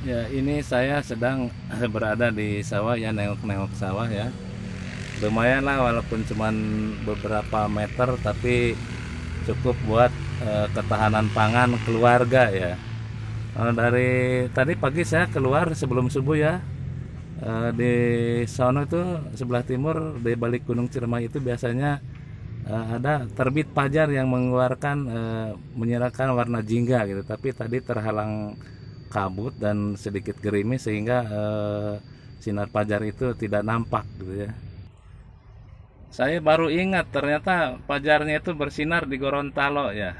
Ya, ini saya sedang berada di sawah ya, nengok-nengok sawah ya. Lumayan lah walaupun cuman beberapa meter tapi cukup buat ketahanan pangan keluarga ya. Dari tadi pagi saya keluar sebelum subuh ya. Di sono itu sebelah timur di balik Gunung Ciremai itu biasanya ada terbit fajar yang mengeluarkan menyerahkan warna jingga gitu, tapi tadi terhalang kabut dan sedikit gerimis sehingga sinar fajar itu tidak nampak gitu ya. Saya baru ingat ternyata fajarnya itu bersinar di Gorontalo ya.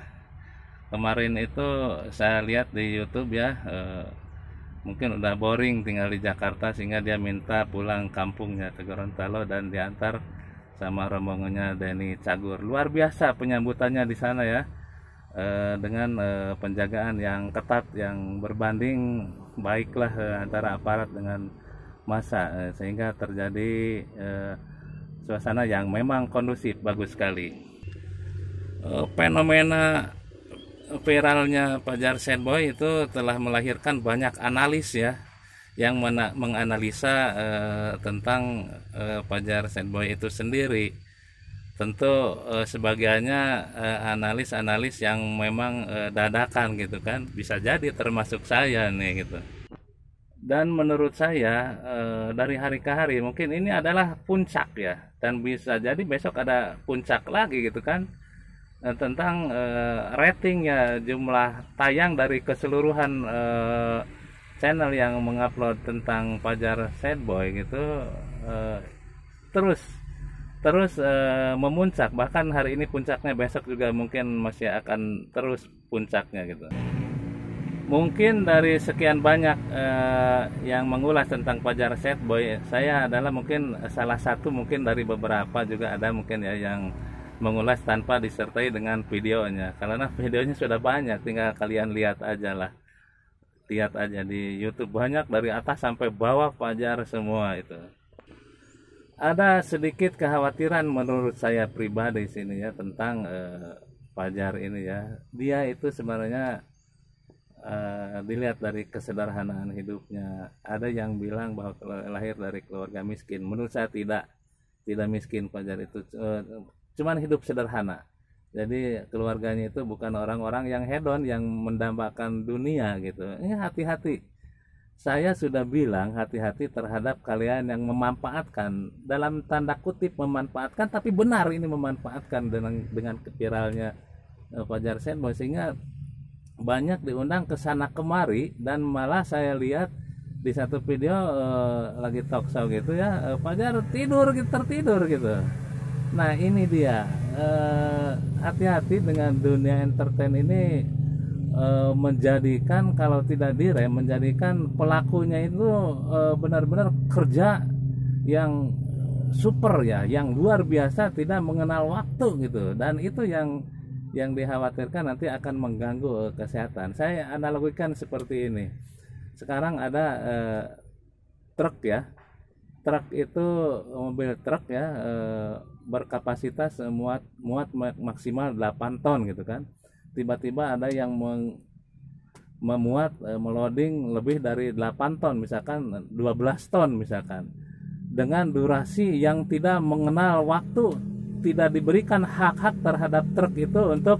Kemarin itu saya lihat di YouTube ya, mungkin udah boring tinggal di Jakarta sehingga dia minta pulang kampungnya ke Gorontalo dan diantar sama rombongannya Denny Cagur. Luar biasa penyambutannya di sana ya, dengan penjagaan yang ketat yang berbanding baiklah antara aparat dengan massa, sehingga terjadi suasana yang memang kondusif bagus sekali. Fenomena viralnya Fajar Sad Boy itu telah melahirkan banyak analis ya yang menganalisa tentang Fajar Sad Boy itu sendiri. Tentu sebagiannya analis-analis yang memang dadakan gitu kan, bisa jadi termasuk saya nih gitu. Dan menurut saya dari hari ke hari mungkin ini adalah puncak ya, dan bisa jadi besok ada puncak lagi gitu kan. Tentang rating ya, jumlah tayang dari keseluruhan channel yang mengupload tentang Fajar Sad Boy gitu eh, terus terus memuncak, bahkan hari ini puncaknya, besok juga mungkin masih akan terus puncaknya gitu. Mungkin dari sekian banyak yang mengulas tentang Fajar Sad Boy, saya adalah mungkin salah satu mungkin dari beberapa, juga ada mungkin ya yang mengulas tanpa disertai dengan videonya. Karena videonya sudah banyak, tinggal kalian lihat aja lah. Lihat aja di YouTube, banyak dari atas sampai bawah Fajar semua itu. Ada sedikit kekhawatiran menurut saya pribadi sini ya tentang Fajar ini ya. Dia itu sebenarnya dilihat dari kesederhanaan hidupnya. Ada yang bilang bahwa lahir dari keluarga miskin. Menurut saya tidak miskin Fajar itu, cuman hidup sederhana. Jadi keluarganya itu bukan orang-orang yang hedon yang mendambakan dunia gitu. Ini hati-hati. Saya sudah bilang hati-hati terhadap kalian yang memanfaatkan, dalam tanda kutip memanfaatkan, tapi benar ini memanfaatkan dengan viralnya Fajar Senboy, sehingga banyak diundang ke sana kemari. Dan malah saya lihat di satu video lagi talk show gitu ya, Fajar tidur gitu, tertidur gitu. Nah ini dia, hati-hati dengan dunia entertain ini, menjadikan, kalau tidak direm, menjadikan pelakunya itu benar-benar kerja yang super ya, yang luar biasa, tidak mengenal waktu gitu. Dan itu yang dikhawatirkan nanti akan mengganggu kesehatan. Saya analogikan seperti ini. Sekarang ada truk ya. Truk itu mobil truk ya, berkapasitas muat maksimal 8 ton gitu kan. Tiba-tiba ada yang memuat meloading lebih dari 8 ton, misalkan 12 ton misalkan, dengan durasi yang tidak mengenal waktu. Tidak diberikan hak-hak terhadap truk itu untuk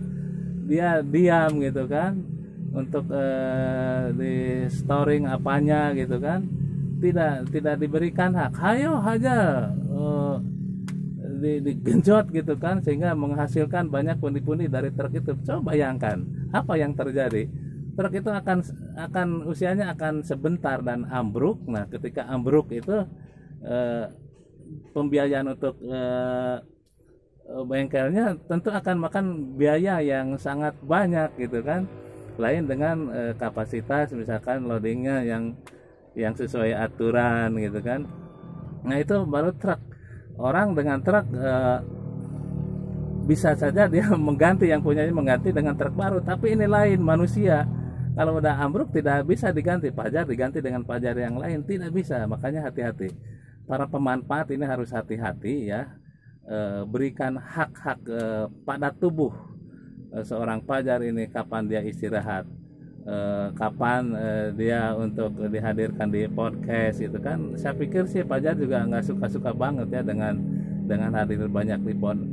dia diam gitu kan, untuk di storing apanya gitu kan, tidak diberikan hak. Hayo aja digenjot gitu kan, sehingga menghasilkan banyak pundi-pundi dari truk itu. Coba bayangkan apa yang terjadi. Truk itu akan usianya akan sebentar dan ambruk. Nah ketika ambruk itu eh, pembiayaan untuk bengkelnya tentu akan makan biaya yang sangat banyak gitu kan. Lain dengan kapasitas misalkan loadingnya yang sesuai aturan gitu kan. Nah itu baru truk. Orang dengan truk bisa saja dia mengganti, yang punyanya mengganti dengan truk baru. Tapi ini lain, manusia kalau udah ambruk tidak bisa diganti. Pajar diganti dengan pajar yang lain, tidak bisa. Makanya hati-hati, para pemanfaat ini harus hati-hati ya. Berikan hak-hak pada tubuh seorang pajar ini, kapan dia istirahat, kapan dia untuk dihadirkan di podcast gitu kan. Saya pikir sih Fajar juga nggak suka-suka banget ya dengan hadir banyak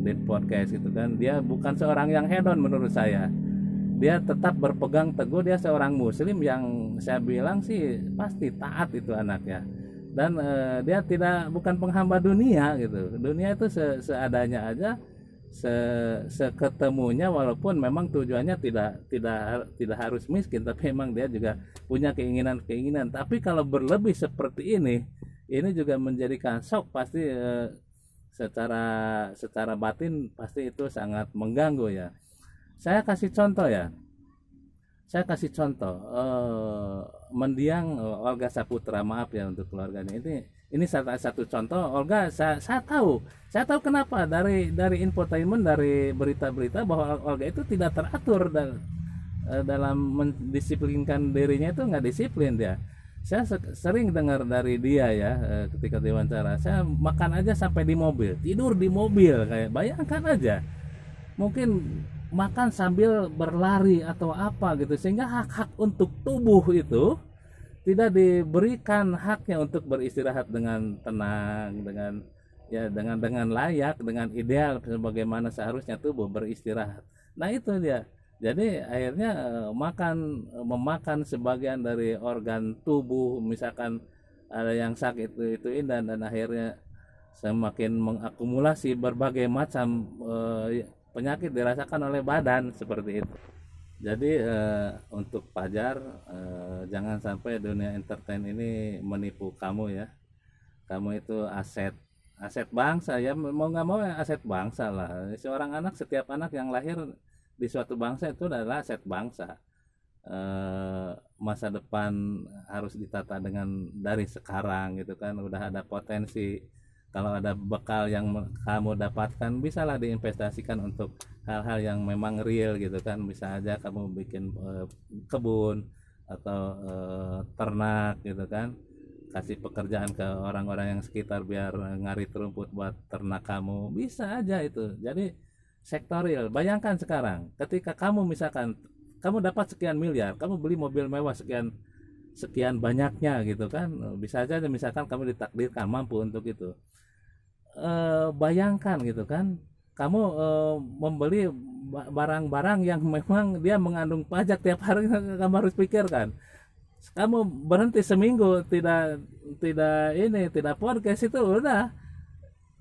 di podcast gitu kan. Dia bukan seorang yang hedon menurut saya. Dia tetap berpegang teguh, dia seorang muslim yang saya bilang sih pasti taat itu anaknya. Dan dia bukan penghamba dunia gitu. Dunia itu seadanya aja, seketemunya, walaupun memang tujuannya tidak harus miskin, tapi memang dia juga punya keinginan. Tapi kalau berlebih seperti ini juga menjadikan shock pasti, secara batin pasti itu sangat mengganggu ya. Saya kasih contoh ya. Mendiang Olga Saputra, maaf ya untuk keluarganya. Ini salah satu contoh. Olga, saya tahu kenapa dari infotainment, dari berita-berita bahwa Olga itu tidak teratur dalam mendisiplinkan dirinya, itu nggak disiplin dia. Saya sering dengar dari dia ya, ketika diwawancara, saya makan aja sampai di mobil, tidur di mobil, kayak bayangkan aja. Mungkin makan sambil berlari atau apa gitu, sehingga hak-hak untuk tubuh itu tidak diberikan haknya untuk beristirahat dengan tenang, dengan layak, dengan ideal sebagaimana seharusnya tubuh beristirahat. Nah itu dia. Jadi akhirnya memakan sebagian dari organ tubuh, misalkan ada yang sakit itu dan akhirnya semakin mengakumulasi berbagai macam penyakit dirasakan oleh badan seperti itu. Jadi untuk Fajar, jangan sampai dunia entertain ini menipu kamu ya. Kamu itu aset bangsa ya, mau nggak mau aset bangsa lah. Setiap anak yang lahir di suatu bangsa itu adalah aset bangsa. Masa depan harus ditata dari sekarang gitu kan. Udah ada potensi, kalau ada bekal yang kamu dapatkan, bisalah diinvestasikan untuk hal-hal yang memang real gitu kan. Bisa aja kamu bikin kebun atau ternak gitu kan, kasih pekerjaan ke orang-orang yang sekitar biar ngarit rumput buat ternak kamu, bisa aja itu. Jadi sektorial. Bayangkan sekarang ketika kamu misalkan kamu dapat sekian miliar, kamu beli mobil mewah sekian banyaknya gitu kan, bisa aja misalkan kamu ditakdirkan mampu untuk itu. Bayangkan gitu kan, kamu membeli barang-barang yang memang dia mengandung pajak tiap hari, kamu harus pikirkan. Kamu berhenti seminggu tidak podcast, itu udah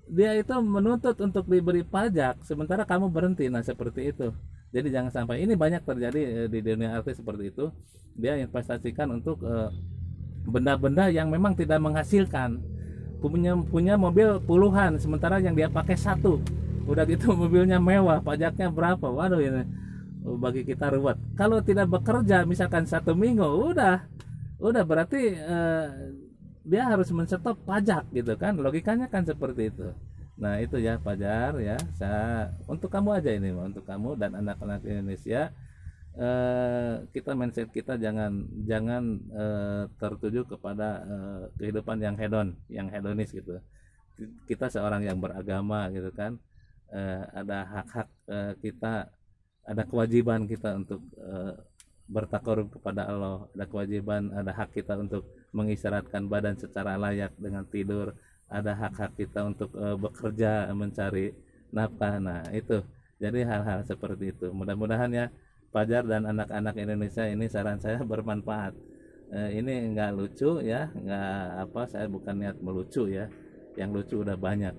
dia itu menuntut untuk diberi pajak, sementara kamu berhenti. Nah seperti itu. Jadi jangan sampai, ini banyak terjadi di dunia artis seperti itu. Dia investasikan untuk benda-benda yang memang tidak menghasilkan. Punya mobil puluhan, sementara yang dia pakai satu. Udah gitu mobilnya mewah, pajaknya berapa? Waduh, ini bagi kita ruwet. Kalau tidak bekerja misalkan 1 minggu, udah berarti dia harus menstop pajak gitu kan. Logikanya kan seperti itu. Nah itu ya Fajar ya, untuk kamu aja ini, untuk kamu dan anak-anak Indonesia. Mindset kita jangan tertuju kepada kehidupan yang hedonis gitu. Kita seorang yang beragama gitu kan, ada hak-hak kita, ada kewajiban kita untuk bertakarub kepada Allah, ada kewajiban, ada hak kita untuk mengistirahatkan badan secara layak dengan tidur, ada hak-hak kita untuk bekerja mencari nafkah. Nah itu, jadi hal-hal seperti itu mudah-mudahan ya Fajar dan anak-anak Indonesia, ini saran saya bermanfaat. Ini nggak lucu ya, nggak apa, saya bukan niat melucu ya, yang lucu udah banyak.